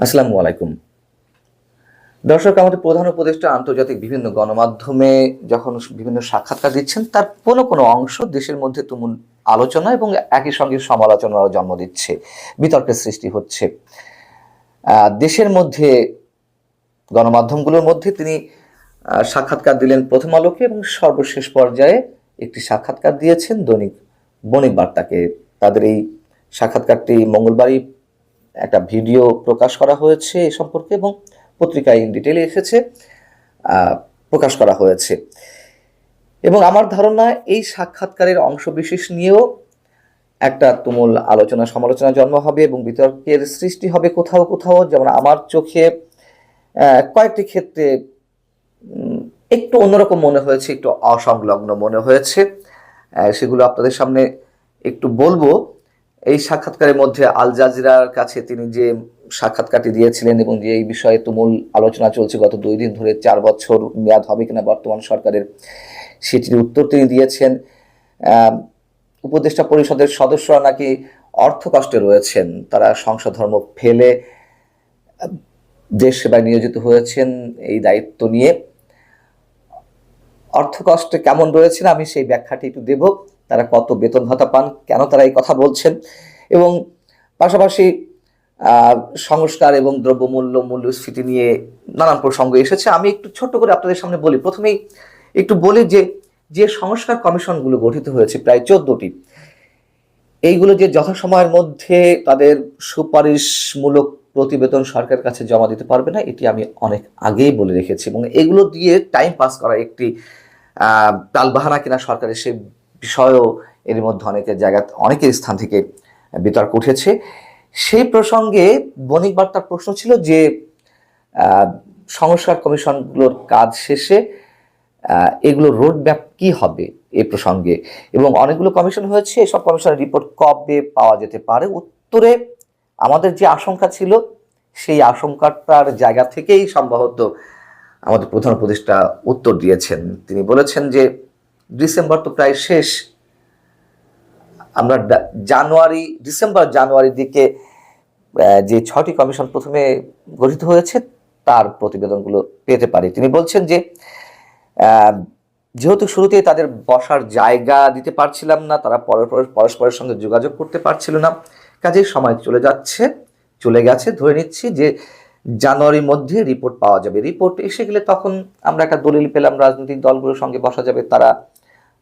আসসালামু আলাইকুম। দর্শক, আমাদের প্রধান উপদেষ্টা আন্তর্জাতিক বিভিন্ন গণমাধ্যমে যখন বিভিন্ন সাক্ষাৎকার দিচ্ছেন, তার কোনো কোনো অংশ দেশের মধ্যে তুমুল আলোচনা এবং একই সঙ্গে সমালোচনারও জন্ম দিচ্ছে, বিতর্কের সৃষ্টি হচ্ছে। দেশের মধ্যে গণমাধ্যমগুলোর মধ্যে তিনি সাক্ষাৎকার দিলেন প্রথম আলোকে এবং সর্বশেষ পর্যায়ে একটি সাক্ষাৎকার দিয়েছেন দৈনিক বণিক বার্তাকে। তাদের এই সাক্ষাৎকারটি মঙ্গলবারই একটা ভিডিও প্রকাশ করা হয়েছে এ সম্পর্কে এবং পত্রিকায় ইন ডিটেলে এসেছে, প্রকাশ করা হয়েছে। এবং আমার ধারণা এই সাক্ষাৎকারের অংশবিশেষ নিয়েও একটা তুমুল আলোচনা সমালোচনা জন্ম হবে এবং বিতর্কের সৃষ্টি হবে কোথাও কোথাও। যেমন আমার চোখে কয়েকটি ক্ষেত্রে একটু অন্যরকম মনে হয়েছে, একটু অসংলগ্ন মনে হয়েছে। সেগুলো আপনাদের সামনে একটু বলবো। এই সাক্ষাৎকারের মধ্যে আল জাজিরার কাছে তিনি যে সাক্ষাৎকারটি দিয়েছিলেন এবং যে এই বিষয়ে তুমুল আলোচনা চলছে গত 2 দিন ধরে, 4 বছর মেয়াদ হবে কিনা বর্তমান সরকারের, সেটির উত্তর তিনি দিয়েছেন। উপদেষ্টা পরিষদের সদস্যরা নাকি অর্থ কষ্টে রয়েছেন, তারা সংসদ ধর্ম ফেলে দেশ সেবায় নিয়োজিত হয়েছেন এই দায়িত্ব নিয়ে। অর্থ কষ্টে কেমন রয়েছেন আমি সেই ব্যাখ্যাটি একটু দেব। তারা কত বেতন ভাতা পান, কেন তারা এই কথা বলছেন, এবং পাশাপাশি সংস্কার এবং দ্রব্যমূল্য মূল্যস্ফীতি নিয়ে নানান প্রসঙ্গ এসেছে। আমি একটু ছোট্ট করে আপনাদের সামনে বলি। প্রথমেই একটু বলি যে যে সংস্কার কমিশনগুলো গঠিত হয়েছে প্রায় 14টি, এইগুলো যে যথাসময়ের মধ্যে তাদের সুপারিশমূলক প্রতিবেদন সরকারের কাছে জমা দিতে পারবে না, এটি আমি অনেক আগেই বলে রেখেছি। এবং এগুলো দিয়ে টাইম পাস করা একটি টালবাহানা কিনা সরকারের, সে বিষয়েও এর মধ্যে অনেকের জায়গা, অনেকের স্থান থেকে বিতর্ক উঠেছে। সেই প্রসঙ্গে বণিক বার্তার প্রশ্ন ছিল যে সংস্কার কমিশনগুলোর কাজ শেষে এগুলো রোড ম্যাপ কি হবে এই প্রসঙ্গে, এবং অনেকগুলো কমিশন হয়েছে, এসব কমিশনের রিপোর্ট কবে পাওয়া যেতে পারে। উত্তরে আমাদের যে আশঙ্কা ছিল সেই আশঙ্কাটার জায়গা থেকেই সম্ভবত আমাদের প্রধান উপদেষ্টা উত্তর দিয়েছেন। তিনি বলেছেন যে ডিসেম্বর তো প্রায় শেষ, আমরা ডিসেম্বর জানুয়ারির দিকে যে 6টি কমিশন প্রথমে গঠিত হয়েছে তার প্রতিবেদনগুলো পেতে পারি। তিনি বলছেন যে যেহেতু শুরুতেই তাদের বসার জায়গা দিতে পারছিলাম না, তারা পরস্পরের সঙ্গে যোগাযোগ করতে পারছিল না, কাজেই সময় চলে গেছে, ধরে নিচ্ছি যে জানুয়ারির মধ্যে রিপোর্ট পাওয়া যাবে। রিপোর্ট এসে গেলে তখন আমরা একটা দলিল পেলাম, রাজনৈতিক দলগুলোর সঙ্গে বসা যাবে, তারা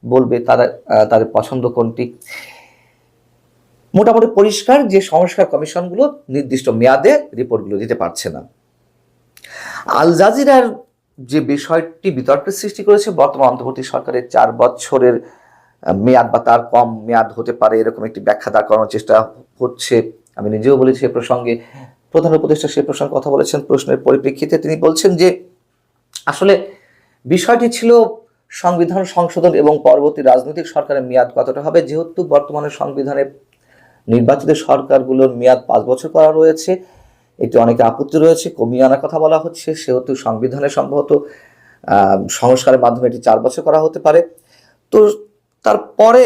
বলবে তাদের পছন্দ কোনটি। মোটামুটি পরিষ্কার যে সংস্কার কমিশনগুলো নির্দিষ্ট মেয়াদে রিপোর্টগুলো দিতে পারছে না। আল জাজিরার যে বিষয়টি বিতর্কের সৃষ্টি করেছে, বর্তমান অন্তর্বর্তী সরকারের 4 বছরের মেয়াদ বা তার কম মেয়াদ হতে পারে এরকম একটি ব্যাখ্যা দাঁড় করানোর চেষ্টা হচ্ছে। আমি নিজেও বলেছি এ প্রসঙ্গে, প্রধান উপদেষ্টা সে প্রসঙ্গে কথা বলেছেন। প্রশ্নের পরিপ্রেক্ষিতে তিনি বলছেন যে আসলে বিষয়টি ছিল সংবিধান সংশোধন এবং পরবর্তী রাজনৈতিক সরকারের মেয়াদ কতটা হবে। যেহেতু বর্তমানে সংবিধানে নির্বাচিত সরকারগুলোর মেয়াদ 5 বছর করা রয়েছে, এটি অনেকে আপত্তি রয়েছে, কমিয়ে আনার কথা বলা হচ্ছে, সেহেতু সংবিধানে সম্ভবত সংস্কারের মাধ্যমে এটি 4 বছর করা হতে পারে। তো তারপরে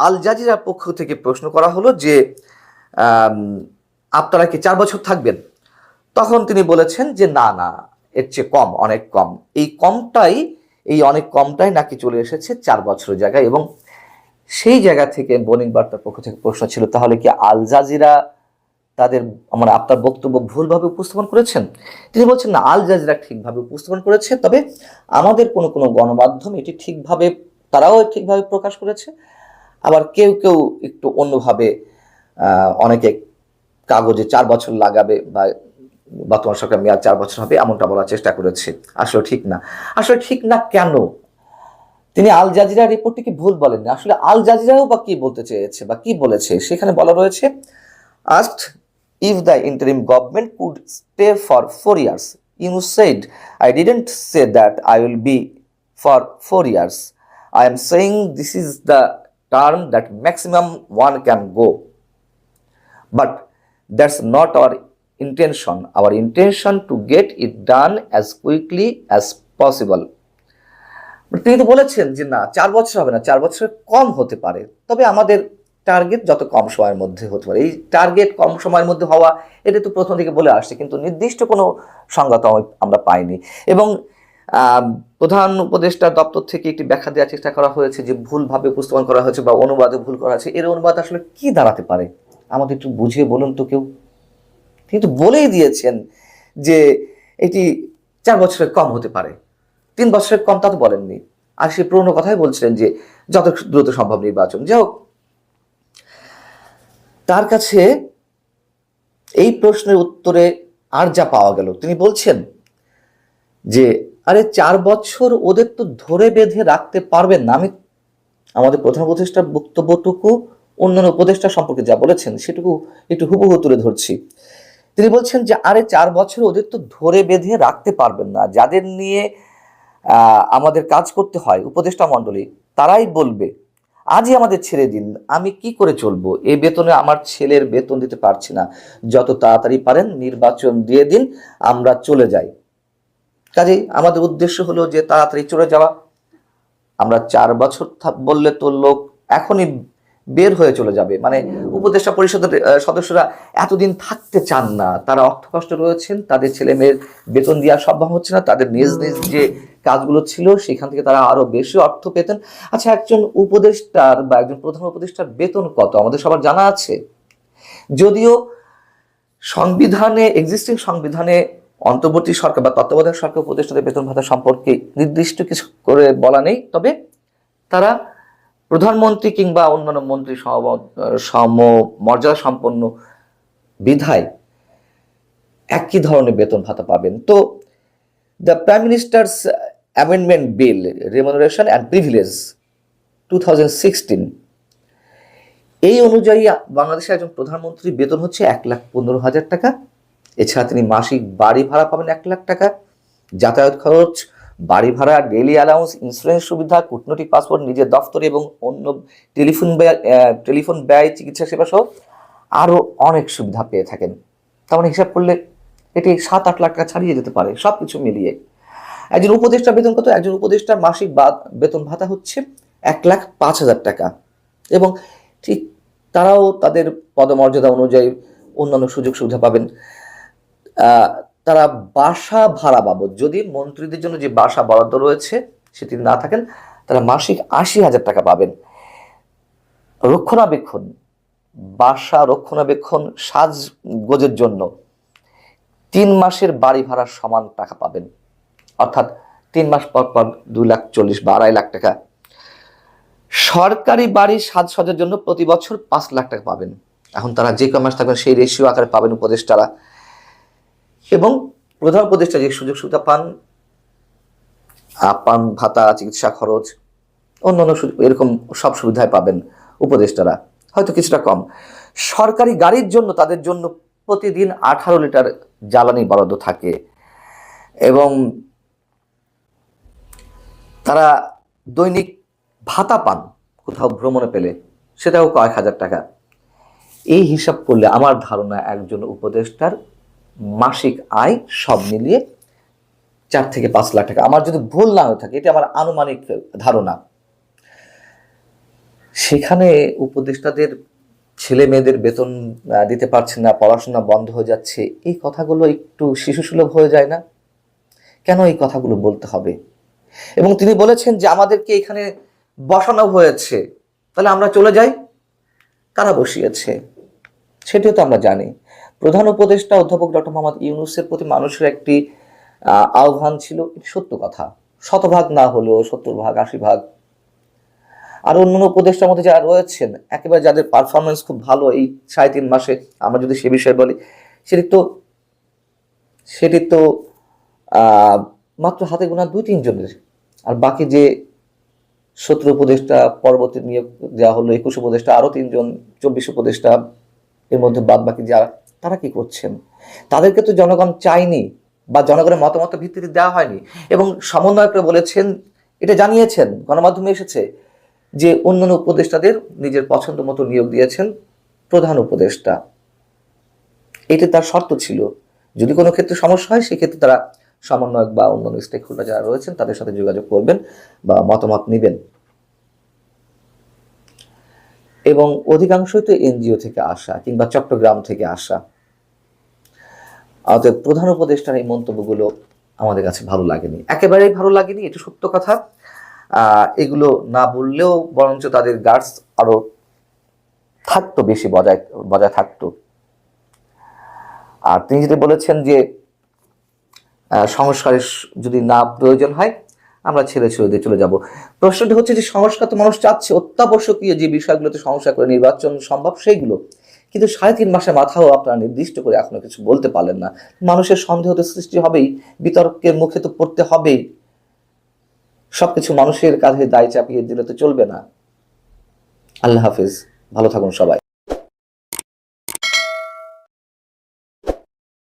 আল জাজিরার পক্ষ থেকে প্রশ্ন করা হলো যে আপনারা কি 4 বছর থাকবেন? তখন তিনি বলেছেন যে না, এর চেয়ে কম, অনেক কম। এই অনেক কমটাই নাকি চলে এসেছে 4 বছরের জায়গায়। এবং সেই জায়গা থেকে বণিক বার্তার পক্ষ থেকে প্রশ্ন ছিল, তাহলে কি আল জাজিরা আপনার বক্তব্য ভুলভাবে উপস্থাপন করেছেন? তিনি বলছেন না, আল জাজিরা ঠিকভাবে উপস্থাপন করেছে, তবে আমাদের কোনো কোনো গণমাধ্যম এটি তারাও ঠিকভাবে প্রকাশ করেছে, আবার কেউ কেউ একটু অন্যভাবে, অনেকে কাগজে 4 বছর লাগাবে বা বর্তমান সরকার মেয়াদ 4 বছর হবে এমনটা বলার চেষ্টা করেছে। আসলে ঠিক না কেন? তিনি আল জাজিরা রিপোর্টটিকে ভুল বলেননি। আসলে আল জাজিরাও বা কি বলতে চেয়েছে বা কি বলেছে, সেখানে বলা রয়েছে asked if the interim government could stay for 4 years. Yunus said, I didn't say that I will be for 4 years. I am saying this is the term that maximum one can go. But that's not our intention. Our intention to get it done as quickly as possible. তিনি তো বলেছেন যে না, 4 বছর হবে না, 4 বছরের কম হতে পারে, তবে আমাদের টার্গেট যত কম সময়ের মধ্যে হতে পারে। এই টার্গেট কম সময়ের মধ্যে হওয়া এটা তো প্রথম থেকে বলে আসছে, কিন্তু নির্দিষ্ট কোনো সংজ্ঞা তো আমরা পাইনি। এবং প্রধান উপদেষ্টা দপ্তর থেকে একটি ব্যাখ্যা দেওয়ার চেষ্টা করা হয়েছে যে ভুলভাবে উপস্থাপন করা হয়েছে বা অনুবাদে ভুল করা হয়েছে। এর অনুবাদ আসলে কি দাঁড়াতে পারে আমাদের একটু বুঝিয়ে বলুন তো কেউ। কিন্তু বলেই দিয়েছেন যে এটি 4 বছরের কম হতে পারে, 3 বছরের কম তা তো বলেননি। আর সে পুরোনো কথাই বলছিলেন যে যত দ্রুত সম্ভব নির্বাচন। যাই হোক, তার কাছে এই প্রশ্নের উত্তরে আর যা পাওয়া গেল, তিনি বলছেন যে আরে 4 বছর ওদের তো ধরে বেঁধে রাখতে পারবেন না। আমি আমাদের প্রধান উপদেষ্টার বক্তব্যটুকু অন্যান্য উপদেষ্টা সম্পর্কে যা বলেছেন সেটুকু একটু হুবহু তুলে ধরছি। তিনি বলছেন যে আরে 4 বছর ওদের তো ধরে বেঁধে রাখতে পারবেন না, যাদের নিয়ে আমাদের কাজ করতে হয় উপদেষ্টা মণ্ডলী, তারাই বলবে আজই আমাদের ছেড়ে দিন, আমি কি করে চলবো, এই বেতনে আমার ছেলের বেতন দিতে পারছি না, যত তাড়াতাড়ি পারেন নির্বাচন দিয়ে দিন, আমরা চলে যাই। কাজেই আমাদের উদ্দেশ্য হলো যে তাড়াতাড়ি চলে যাওয়া। আমরা 4 বছর বললে তো লোক এখনই বের হয়ে চলে যাবে। মানে উপদেষ্টা পরিষদের সদস্যরা এতদিন থাকতে চান না, তারা অর্থ কষ্ট রয়েছেন, তাদের ছেলে মেয়ের বেতন দেওয়া সম্ভব হচ্ছে না, তাদের নিজ নিজ যে কাজগুলো ছিল সেখান থেকে তারা আরো বেশি অর্থ পেতেন। আচ্ছা, একজন উপদেষ্টার বা একজন প্রধান উপদেষ্টার বেতন কত আমাদের সবার জানা আছে? যদিও সংবিধানে, এক্সিস্টিং সংবিধানে অন্তর্বর্তী সরকার বা তত্ত্বাবধায়ক সরকার উপদেষ্টাদের বেতন ভাতা সম্পর্কে নির্দিষ্ট কিছু করে বলা নেই, তবে তারা প্রধানমন্ত্রী কিংবা অন্যান্য মন্ত্রী সম মর্যাদা সম্পন্ন বিধায় একই ধরনের বেতন ভাতা পাবেন। তো the prime ministers amendment bill remuneration and privilege 2016, এই অনুযায়ী বাংলাদেশের একজন প্রধানমন্ত্রীর বেতন হচ্ছে 1,15,000 টাকা। এছাড়া তিনি মাসিক বাড়ি ভাড়া পাবেন 1 লাখ টাকা, যাতায়াত খরচ, বাড়ি ভাড়া, ডেইলি অ্যালাউন্স, ইন্স্যুরেন্স সুবিধা, কূটনৈতিক পাসপোর্ট, নিজের দফতর এবং অন্য টেলিফোন ব্যয়, চিকিৎসা সেবা সহ আরও অনেক সুবিধা পেয়ে থাকেন। তার মানে হিসাব করলে এটি 7-8 লাখ টাকা ছাড়িয়ে যেতে পারে সব কিছু মিলিয়ে। একজন উপদেষ্টার বেতন কত? একজন উপদেষ্টার মাসিক বেতন ভাতা হচ্ছে 1,05,000 টাকা। এবং ঠিক তারাও তাদের পদমর্যাদা অনুযায়ী অন্যান্য সুযোগ সুবিধা পাবেন। তারা বাসা ভাড়া বাবদ, যদি মন্ত্রীদের জন্য যে বাসা বরাদ্দ রয়েছে সেটি না থাকেন, তারা মাসিক 80,000 টাকা পাবেন। রক্ষণাবেক্ষণ, বাসা রক্ষণাবেক্ষণ, সাজগোজের জন্য 3 মাসের বাড়ি ভাড়ার সমান টাকা পাবেন, অর্থাৎ 3 মাস পর পর 2,40,000 বা 2.5 লাখ টাকা। সরকারি বাড়ির সাজসজ্জার জন্য প্রতি বছর 5 লাখ টাকা পাবেন। এখন তারা যে কয় মাস থাকবেন সেই রেশিও আকারে পাবেন উপদেষ্টারা। এবং প্রধান উপদেষ্টা যে সুযোগ সুবিধা পান, পান ভাতা, চিকিৎসা খরচ, অন্যান্য এরকম সব সুবিধায় পাবেন উপদেষ্টারা, হয়তো কিছুটা কম। সরকারি গাড়ির জন্য তাদের জন্য প্রতিদিন 18 লিটার জ্বালানি বরাদ্দ থাকে এবং তারা দৈনিক ভাতা পান কোথাও ভ্রমণে পেলে, সেটাও কয়েক হাজার টাকা। এই হিসাব করলে আমার ধারণা একজন উপদেষ্টার মাসিক আয় সব মিলিয়ে 4 থেকে 5 লাখ টাকা, আমার যদি ভুল না হয়ে থাকে, এটা আমার আনুমানিক ধারণা। সেখানে উপদেষ্টাদের ছেলে মেয়েদের বেতন দিতে পারছেন না, পড়াশোনা বন্ধ হয়ে যাচ্ছে, এই কথাগুলো একটু শিশুসুলভ হয়ে যায় না? কেন এই কথাগুলো বলতে হবে? এবং তিনি বলেছেন যে আমাদেরকে এখানে বসানো হয়েছে, তাহলে আমরা চলে যাই। কারা বসিয়েছে সেটিও তো আমরা জানি। প্রধান উপদেষ্টা অধ্যাপক ডক্টর মোহাম্মদ ইউনূসের প্রতি মানুষের একটি আহ্বান ছিল, সত্য কথা, 100% না হলেও 70%, 80%। আর অন্যান্য উপদেষ্টার মধ্যে যারা রয়েছেন, একেবারে যাদের পারফরমেন্স খুব ভালো এই 3.5 মাসে, আমরা যদি সে বিষয়ে বলি, সেটি তো মাত্র হাতে গোনা 2-3 জনের। আর বাকি যে 17 উপদেষ্টা, পরবর্তী নিয়োগ দেওয়া হলো 21 উপদেষ্টা, আরো 3 জন 24 উপদেষ্টা, এর মধ্যে বাদ বাকি যারা, তারা কি করছেন? তাদেরকে তো জনগণ চায়নি বা জনগণের মতামত ভিত্তিতে দেওয়া হয়নি। এবং সমন্বয়করা বলেছেন, এটা জানিয়েছেন, গণমাধ্যমে এসেছে যে অন্যান্য উপদেষ্টাদের নিজের পছন্দ মতো নিয়োগ দিয়েছেন প্রধান উপদেষ্টা। এটি তার শর্ত ছিল, যদি কোনো ক্ষেত্রে সমস্যা হয় সেক্ষেত্রে তারা সমন্বয়ক বা অন্যান্য স্টেক হোল্ডার যারা রয়েছেন তাদের সাথে যোগাযোগ করবেন বা মতামত নেবেন। এবং অধিকাংশই তো এনজিও থেকে আসা কিংবা চট্টগ্রাম থেকে আসা। অতএব প্রধান উপদেষ্টার এই মন্তব্যগুলো আমাদের কাছে ভালো লাগেনি, একেবারেই ভালো লাগেনি, এটা সত্য কথা। এগুলো না বললেও বরঞ্চ তাদের গার্ডস আরো থাকতো, বেশি বজায় বজায় থাকতো। আর তিনি যেটা বলেছেন যে সংস্কারের যদি না প্রয়োজন হয় আমরা ছেড়ে দিয়ে চলে যাব। প্রশ্নটি হচ্ছে যে সংস্কার তো মানুষ চাচ্ছে, অত্যাবশ্যকীয় যে বিষয়গুলোতে সংস্কার করে নির্বাচন সম্ভব সেইগুলো, কিন্তু 3.5 মাসের মাথাও আপনারা নির্দিষ্ট করে এখনো কিছু বলতে পারলেন না। মানুষের সন্দেহ তো সৃষ্টি হবেই, বিতর্কের মুখে তো পড়তে হবেই। সবকিছু মানুষের কাঁধে দায় চাপিয়ে দিলে তো চলবে না। আল্লাহ হাফিজ, ভালো থাকুন সবাই।